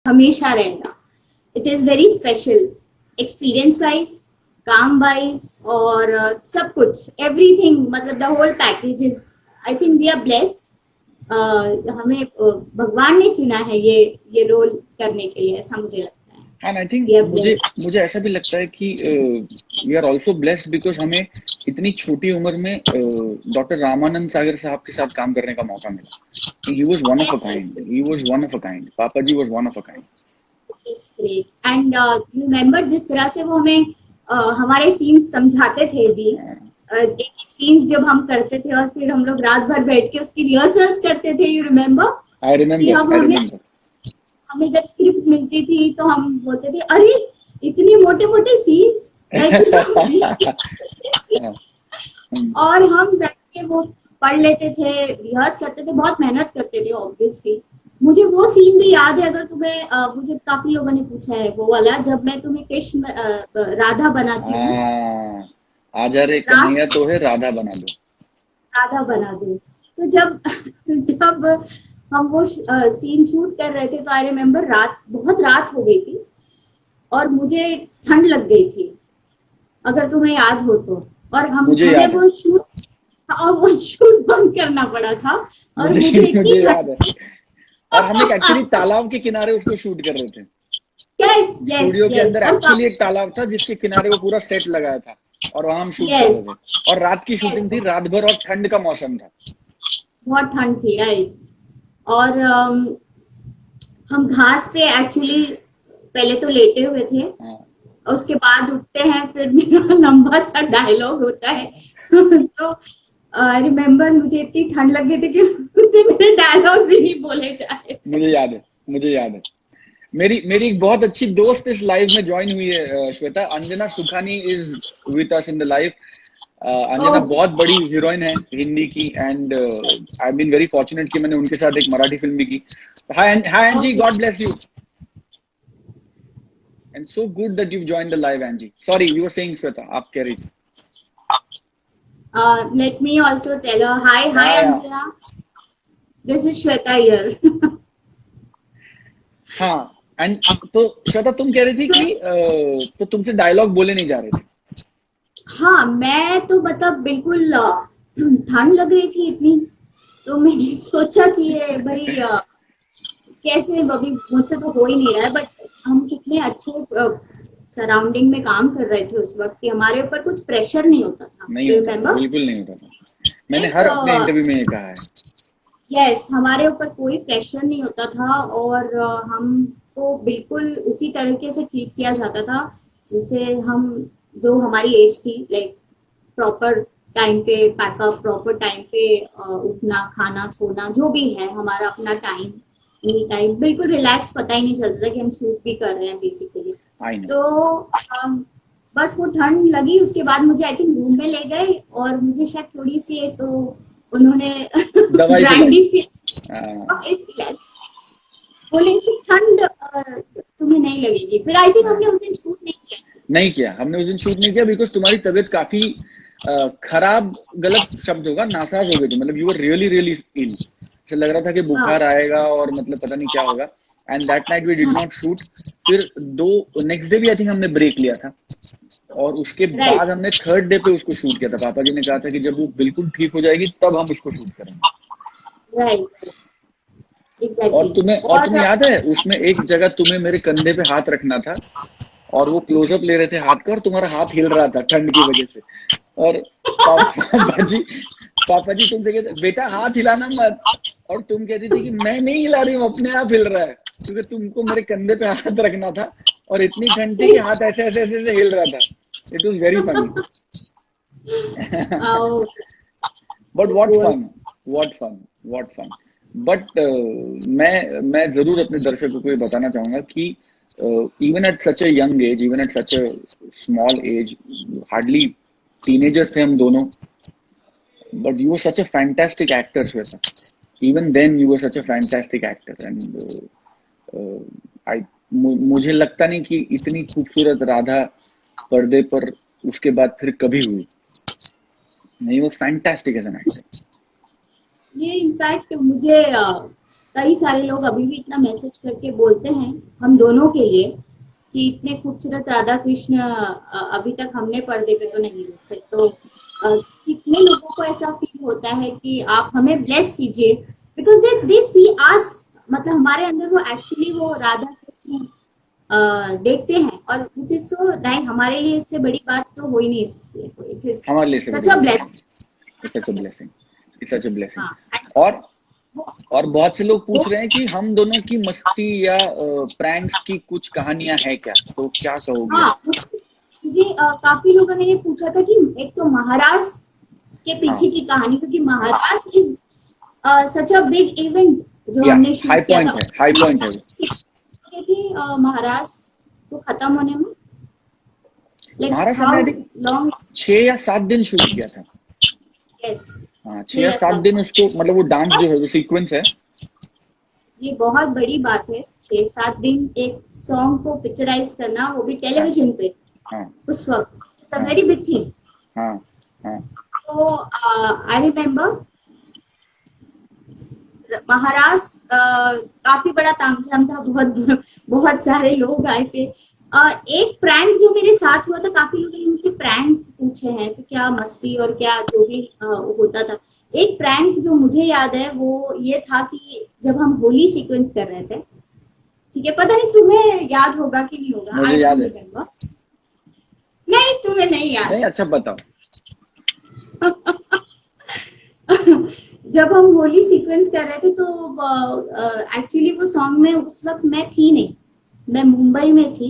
हमेशा रहना। It is very special, experience wise, काम वाइज, और सब कुछ, एवरीथिंग, मतलब the whole package is, I think we are blessed. हमें भगवान ने चुना है ये रोल करने के लिए, ऐसा मुझे लगता है। And I think we are मुझे ब्लेस्ड। मुझे ऐसा भी लगता है कि we are also blessed because हमें इतनी छोटी उम्र में डॉक्टर रामानंद सागर साहब के साथ काम करने का मौका मिला। He was one of a yes yes kind, he was one of a kind, पापा ji was one of a kind. Yes, great. And remember जिस तरह से वो हमें हमारे सीन्स समझाते थे भी, एक सीन्स जब हम करते थे और फिर हम लोग रात भर बैठ के उसकी रिहर्सल्स करते थे, यू रिमेम्बर? आई कि रिमेम्बर, हम आई हमें रिमेम्बर। हमें जब स्क्रिप्ट मिलती थी तो हम बोलते थे, अरे इतनी मोटे मोटे सीन्स, और हम बैठ के वो पढ़ लेते थे, रिहर्स करते थे, बहुत मेहनत करते थे ऑब्वियसली। मुझे वो सीन भी याद है, अगर तुम्हें मुझे काफी लोगों ने पूछा है वो वाला, जब मैं तुम्हें कृष्ण राधा बनाती हूँ, आजा रे रात कन्हैया तो है राधा बना दो। राधा बना दूँ। तो जब जब हम वो सीन शूट कर रहे थे तो आई रिमेम्बर बहुत रात हो गई थी और मुझे ठंड लग गई थी, अगर तुम्हें याद हो तो। और मुझे हमें याद है, वो शूट बंद करना पड़ा था, और मुझे मुझे इतनी मुझे याद है। ठंड। और हम एक एक्चुअली तालाब के किनारे उसको शूट कर रहे थे। यस यस स्टूडियो के यस, अंदर और एक्चुअली एक तालाब था जिसके किनारे वो पूरा सेट लगाया था और वहां हम शूट कर यस रहे थे। और रात की यस, शूटिंग थी, रात भर, और ठंड का मौसम था। बहुत ठंड थी, राइट। और हम घास पे एक्चुअली पहले तो लेटे हुए थे, हाँ। और उसके बाद उठते हैं, फिर मेरा लंबा सा डायलॉग होता है। तो आई रिमेम्बर मुझे इतनी ठंड लग गई थी कि मुझसे मेरे डायलॉग्स ही नहीं बोले जा रहे थे। मुझे याद है, मुझे याद है। मेरी मेरी एक बहुत अच्छी दोस्त इस लाइव में ज्वाइन हुई है, Shweta. Anjana Sukhani is with us in the live. Anjana oh, बहुत बड़ी हीरोइन है हिंदी की, and I been very fortunate कि मैंने उनके साथ एक मराठी फिल्म भी की। Hi hi Angie, okay. God bless you, and so good that you join the live Angie. Sorry, you were saying Shweta, आप कह रही थी। Let me also tell her, hi या Anjana, this is Shweta here. हाँ। And तो श्वेता, तुम कह रही थी कि तो तुमसे डायलॉग बोले नहीं जा रहे थे। हाँ, मैं तो मतलब बिल्कुल ठंड लग रही थी इतनी, तो मैंने सोचा कि ये भाई कैसे, अभी मुझसे तो हो ही नहीं रहा है, बट हम कितने अच्छे सराउंडिंग में काम कर रहे थे उस वक्त कि हमारे ऊपर कुछ प्रेशर नहीं होता था, नहीं यू होता था, रिमेम्बर? बिल्कुल नहीं होता था। मैंने हर अपने इंटरव्यू में ये कहा है। यस, हमारे ऊपर कोई प्रेशर नहीं होता था, और हमको बिल्कुल उसी तरीके से ट्रीट किया जाता था जिससे हम, जो हमारी एज थी, लाइक प्रॉपर टाइम पे पैकअप, प्रॉपर टाइम पे उठना, खाना, सोना, जो भी है हमारा अपना टाइम, एनी टाइम, बिल्कुल रिलैक्स, पता ही नहीं चलता था कि हम शूट भी कर रहे हैं बेसिकली। I know. तो बस वो ठंड लगी, उसके बाद मुझे आई थिंक रूम में ले गए, और मुझे शायद थोड़ी सी तो उन्होंने दवाई पिलाई। ब्रांडी पिलाई, बोले इससे ठंड तुम्हें नहीं लगेगी। फिर आई थिंक हमने उस दिन शूट नहीं किया। नहीं किया, हमने उस दिन शूट नहीं किया बिकॉज तुम्हारी तबीयत काफी खराब, गलत शब्द होगा, नासाज हो गई थी। मतलब यू वर रियली रियली इल। ऐसा लग रहा था कि हाँ बुखार आएगा और मतलब पता नहीं क्या होगा। And that night we did not shoot. फिर दो नेक्स्ट डे भी आई थिंक हमने ब्रेक लिया था, और उसके राइट बाद हमने थर्ड डे पे उसको शूट किया था। पापा जी ने कहा था कि जब वो बिल्कुल ठीक हो जाएगी तब हम उसको शूट करेंगे। राइट, और एग्जैक्टली। तुम्हें याद है उसमें एक जगह तुम्हें मेरे कंधे पे हाथ रखना था, और वो क्लोजअप ले रहे थे हाथ का, और तुम्हारा हाथ हिल रहा था ठंड की वजह से। और पापा जी पापा जी तुमसे कहते बेटा हाथ हिलाना मत, और तुम कहती थी कि मैं नहीं हिला रही हूँ, अपने आप हिल रहा है, क्योंकि तुमको मेरे कंधे पे हाथ रखना था और इतनी ठंड थी कि हाथ ऐसे ऐसे ऐसे, ऐसे हिल रहा था। It was very funny. But what fun, what fun, what fun. But मैं जरूर अपने दर्शकों को ये बताना चाहूंगा कि even at such a young age, even at such a small age, hardly teenagers थे हम दोनों, but you were such a fantastic actor, Shweta. Even then you were such a fantastic actor, and I मुझे लगता नहीं कि इतनी खूबसूरत राधा पर्दे पर उसके बाद फिर कभी हुई। नहीं, वो फैंटास्टिक एज एन एक्टर। ये इनफैक्ट मुझे कई सारे लोग अभी भी इतना मैसेज करके बोलते हैं हम दोनों के लिए कि इतने खूबसूरत राधा कृष्ण अभी तक हमने पर्दे पे तो नहीं देखे। तो कितने लोगों को ऐसा फील होता है कि आप हमें ब्लेस कीजिए, बिकॉज दे सी आस, मतलब हमारे अंदर वो एक्चुअली वो राधा कृष्ण देखते हैं, और विच इज सो लाइक हमारे लिए इससे बड़ी बात तो हो ही नहीं सकती है। हमारे लिए such a blessing. Such a blessing, such a blessing. हाँ और और बहुत से लोग पूछ रहे हैं कि हम दोनों की मस्ती या प्रैंक्स की कुछ कहानियां हैं क्या, तो क्या कहोगी हाँ, आप? मुझे काफी लोगों ने ये पूछा था कि एक तो महाराष्ट्र के हाँ, पीछे की कहानी, क्योंकि Maharashtra is such a big event जो या हमने हाई शूट किया पॉइंट था। है, हाई पॉइंट है वो। महाराष्ट्र को खत्म होने में लाइक महाराष्ट्र हमने आई हाउ थिंक लॉन्ग। 6 या 7 दिन शूट किया था। यस, हाँ, 6 या 7 6 या 7। दिन उसको, मतलब वो डांस जो है, वो सीक्वेंस है। ये बहुत बड़ी बात है, 6-7 दिन एक सॉन्ग को पिक्चराइज करना, वो भी हाँ, टेलीविजन पे हाँ, उस वक्त। इट्स अ हाँ, वेरी बिग थिंग। हाँ, हाँ, तो आई रिमेम्बर महाराष्ट्र काफी बड़ा तामझाम था, बहुत बहुत सारे लोग आए थे। एक प्रैंक जो मेरे साथ हुआ था, काफी लोगों ने मुझसे प्रैंक पूछे हैं तो क्या मस्ती और क्या जो भी होता था। एक प्रैंक जो मुझे याद है वो ये था कि जब हम होली सीक्वेंस कर रहे थे, ठीक है, पता नहीं तुम्हें याद होगा कि नहीं होगा, मुझे आई याद डोंट है। रिमेम्बर। नहीं, तुम्हें नहीं याद। नहीं, अच्छा बताओ। जब हम होली सीक्वेंस कर रहे थे तो एक्चुअली वो सॉन्ग में उस वक्त मैं थी नहीं, मैं मुंबई में थी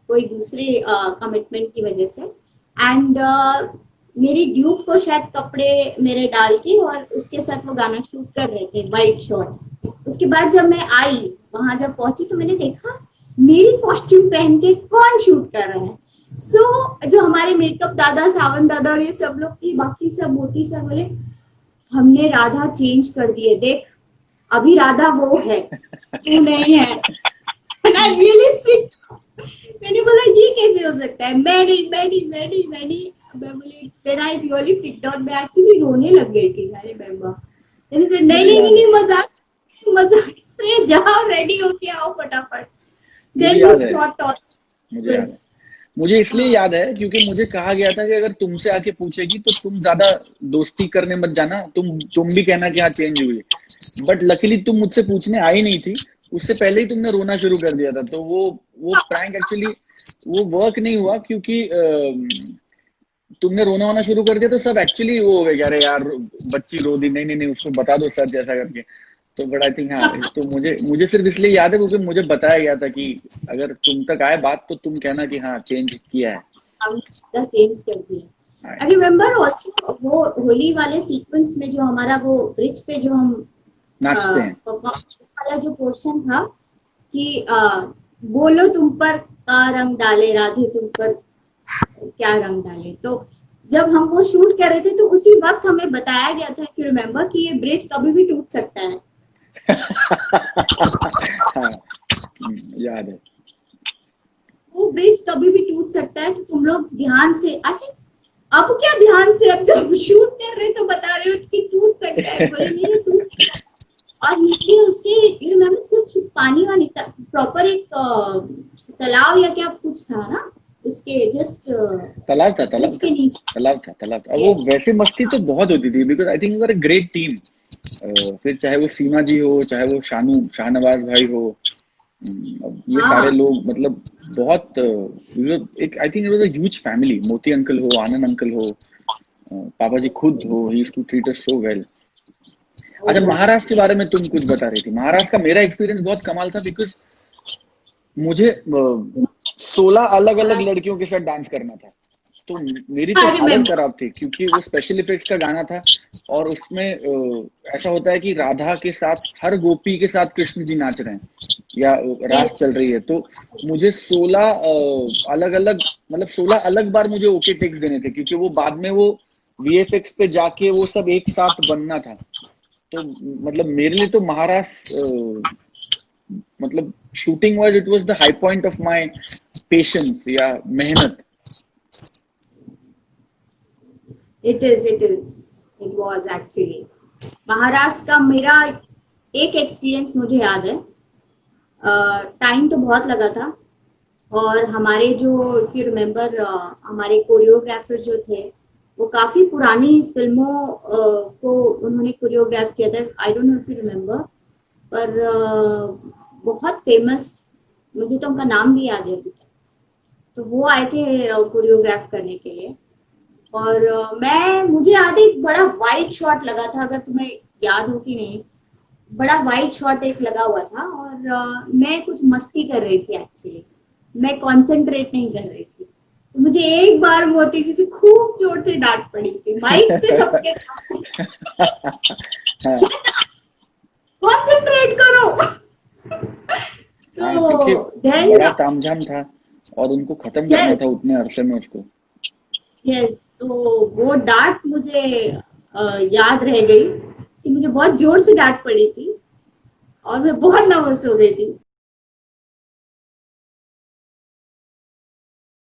कोई दूसरे कमिटमेंट की वजह से। एंड मेरी ड्यूट को शायद कपड़े मेरे डाल के और उसके साथ वो गाना शूट कर रहे थे, वाइट शॉर्ट्स। उसके बाद जब मैं आई वहां, जब पहुंची तो मैंने देखा मेरी कॉस्ट्यूम पहन के कौन शूट कर रहा है। जो हमारे मेकअप दादा, सावन दादा और ये सब लोग थी, बाकी सब मोटी सब बोले हमने राधा चेंज कर दिए, देख अभी राधा वो है, तू नहीं है। रियली मैंने बोला ये कैसे हो सकता है, मैं नहीं। मैं बोली then I really freaked out, मैं एक्चुअली रोने लग गई थी। आई रिमेम्बर देन से नहीं मुझे नहीं याद नहीं है, नहीं, मजाक मजाक में, जाओ रेडी होके आओ फटाफट। मुझे देन वी याद है, शॉट ऑल मुझे याद है। सीक्वेंस। मुझे इसलिए हाँ, याद है क्योंकि मुझे कहा गया था कि अगर तुमसे आके पूछेगी तो तुम ज्यादा दोस्ती करने मत जाना, तुम भी कहना कि हाँ चेंज हुई है। बट लकीली तुम मुझसे पूछने आई नहीं थी, उससे पहले ही तुमने रोना शुरू कर दिया था, तो वो प्रैंक एक्चुअली वो वर्क नहीं हुआ, क्योंकि तुमने रोना होना शुरू कर दिया तो सब एक्चुअली वो हो गए कि अरे यार बच्ची रो दी, नहीं नहीं नहीं उसको बता दो सच ऐसा करके। तो बट आई थिंक हाँ, तो मुझे सिर्फ इसलिए याद है क्योंकि मुझे बताया गया था कि अगर तुम तक आए बात तो तुम कहना कि हाँ चेंज किया है। हमने चेंज कर दिया। हाँ, आई रिमेम्बर ऑल्सो वो होली वाले सीक्वेंस में जो हमारा वो ब्रिज पे जो हम नाचते हैं। वाला जो पोर्शन था कि बोलो तुम पर का रंग डाले राधे, तुम पर क्या रंग डाले। तो जब हम वो शूट कर रहे थे तो उसी वक्त हमें बताया गया था कि रिमेम्बर कि ये ब्रिज कभी भी टूट सकता है। हाँ, याद है। वो ब्रिज कभी भी टूट सकता है, तो तुम लोग ध्यान से। अच्छा, अब क्या ध्यान से, अब जब शूट कर रहे तो बता रहे हो कि टूट सकता है, बोले नहीं ये टूट सकता है। और नीचे उसके मैम कुछ पानी वानी प्रॉपर एक तालाब या क्या कुछ था ना उसके जस्ट तालाब था, तालाब ब्रिज था, के नीचे। तालाब था। वो यस, वैसे मस्ती तो बहुत होती थी because I think we were a great team. फिर चाहे वो सीमा जी हो, चाहे वो शाहनवाज भाई हो, अब ये सारे हाँ, लोग मतलब बहुत एक I think it was a huge family. Moti uncle हो, आनंद अंकल हो, पापा जी खुद हो, he used to treat us so well. ओ अच्छा, गॉड। महाराष्ट्र के बारे में तुम कुछ बता रही थी। महाराष्ट्र का मेरा एक्सपीरियंस बहुत कमाल था बिकॉज मुझे 16 अलग अलग लड़कियों के साथ डांस करना था। तो मेरी तो आई हालत रिमेम्बर। खराब थी क्योंकि वो स्पेशल इफेक्ट्स का गाना था और उसमें ऐसा होता है कि राधा के साथ हर गोपी के साथ कृष्ण जी नाच रहे हैं या रास यस, चल रही है। तो मुझे 16 अलग अलग, मतलब 16 अलग बार मुझे ओके टेक्स देने थे क्योंकि वो बाद में वो वीएफएक्स पे जाके वो सब एक साथ बनना था। तो मतलब मेरे लिए तो महाराष्ट्र मतलब shooting wise it was the high point of my patience या मेहनत। It is it was actually Maharashtra का मेरा एक एक्सपीरियंस मुझे याद है। टाइम तो बहुत लगा था, और हमारे जो, इफ यू रिमेम्बर, हमारे कोरियोग्राफर जो थे, वो काफी पुरानी फिल्मों को उन्होंने कोरियोग्राफ किया था। I don't know if you remember, पर बहुत फेमस, मुझे तो उनका नाम भी याद है अभी तक। तो वो आए थे कोरियोग्राफ करने के लिए। और मुझे याद है एक बड़ा वाइड शॉट लगा था, अगर तुम्हें याद हो कि नहीं। बड़ा वाइड शॉट एक लगा हुआ था, और मैं कुछ मस्ती कर रही थी एक्चुअली, मैं कंसंट्रेट नहीं कर रही थी। तो मुझे एक बार मोती जी से खूब जोर से डांट पड़ी थी माइक पे सबके कंसंट्रेट करो। हाँ, तो क्योंकि देन, बड़ा तामझाम था और उनको खत्म करना यस था उतने अरसे में उसको। यस, तो वो डांट मुझे याद रह गई कि मुझे बहुत जोर से डांट पड़ी थी, और मैं बहुत नर्वस हो गई थी।